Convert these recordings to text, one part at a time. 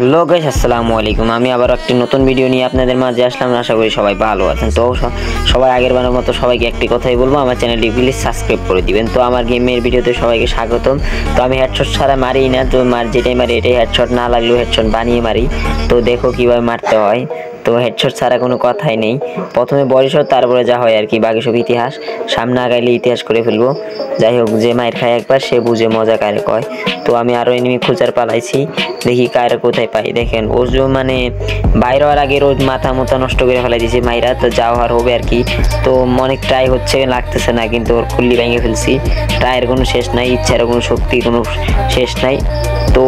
Hello guys, আসসালামু আলাইকুম। আমি আবার একটি নতুন ভিডিও নিয়ে আপনাদের মাঝে আসলাম। আশা করি সবাই ভালো আছেন। তো সবাই আগের বারের মতো সবাইকে একটি কথাই বলবো, আমার চ্যানেলটি প্লিজ সাবস্ক্রাইব করে দিবেন। তো আমার গেমের ভিডিওতে সবাইকে স্বাগতম। তো আমি হেডশট ছাড়া মারি না, তো যেটাই মারি এটাই হেডশট, না লাগলেও হেডশট বানিয়ে মারি। তো দেখো কিভাবে মারতে হয়। তো হেডশট ছাড়া কোনো কথাই নেই, প্রথমে বডি শট, তারপরে যা হয় আর কি, বাকি সব ইতিহাস। সামনে আগাইলে ইতিহাস করে ফেলবো। যাই হোক, যে মায়ের খায় একবার সে বুঝে মজা কারে কয়। তো আমি আরও এনিমি খুঁজার পালাইছি, দেখি কায়রা কোথায় পাই। দেখেন ও মানে বাইরে হওয়ার আগে রোজ মাথা নষ্ট করে ফেলাই দিয়েছে মাইরা। তো যা হওয়ার হবে আর কি। তো অনেক ট্রাই হচ্ছে, লাগতেছে না, কিন্তু ওর খুল্লি ভেঙে ফেলছি। ট্রায়ের কোনো শেষ নাই, ইচ্ছার কোনো শক্তি কোনো শেষ নাই। তো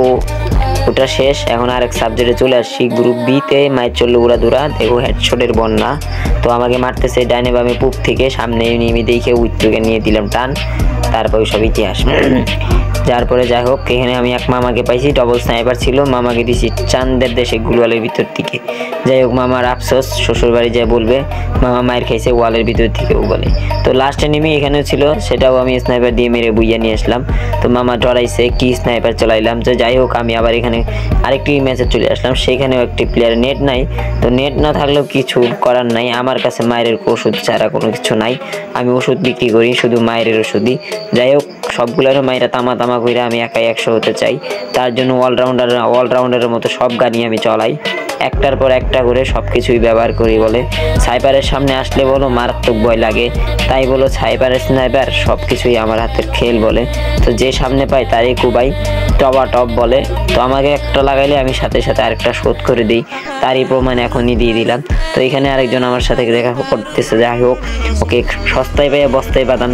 ওটা শেষ। এখন আরেক সাবজেক্টে চলে আসছি, গ্রুপ বিতে। মায়ের চললো উড়াদুরা, দেখো হেডশটের বন্যা। তো আমাকে মারতেছে ডাইনে বামে পূব থেকে, সামনে নেমে দেখে উইথকে নিয়ে দিলাম টান। তারপর সব ইতিহাস। যার পরে যাই হোক, এখানে আমি এক মামাকে পাইছি, ডবল স্নাইপার ছিল। মামাকে দিছি চান্দের দেশে গুলওয়ালের ভিতর থেকে। যাই হোক, মামার আফসোস, শ্বশুর বাড়ি যায় বলবে মামা মায়ের খাইছে ওয়ালের ভিতর থেকেও বলে। তো লাস্ট এনিমি এখানেও ছিল, সেটাও আমি স্নাইপার দিয়ে মেরে বুইয়া নিয়ে আসলাম। তো মামা ডরাইছে, কি স্নাইপার চালাইলাম। তো যাই হোক, আমি আবার এখানে আরেকটি ম্যাচে চলে আসলাম। সেখানেও একটি প্লেয়ার নেট নাই। তো নেট না থাকলেও কিছু করার নাই, আমার কাছে মায়ের ওষুধ ছাড়া কোনো কিছু নাই। আমি ওষুধ বিক্রি করি, শুধু মায়ের ওষুধই। যাই হোক, সবগুলোরও মায়েরা তামা করে আমি একাই 100 হতে চাই। তার জন্য অলরাউন্ডারের মতো সব গানই আমি চলাই, একটার পর একটা করে সব কিছুই ব্যবহার করি। বলে সাইপারের সামনে আসলে বলো মারাত্মক ভয় লাগে, তাই বলো সাইপারের স্নাইপার সব কিছুই আমার হাতের খেল বলে। তো যে সামনে পাই তারই কুবাই, টপ বলে। তো আমাকে একটা লাগাইলে আমি সাথে সাথে আরেকটা শোধ করে দিই, তারই প্রমাণ এখনই দিয়ে দিলাম। তো এখানে আরেকজন আমার সাথে দেখা করতেছে। যাই হোক, ওকে সস্তায় পেয়ে বস্তায় বাদাম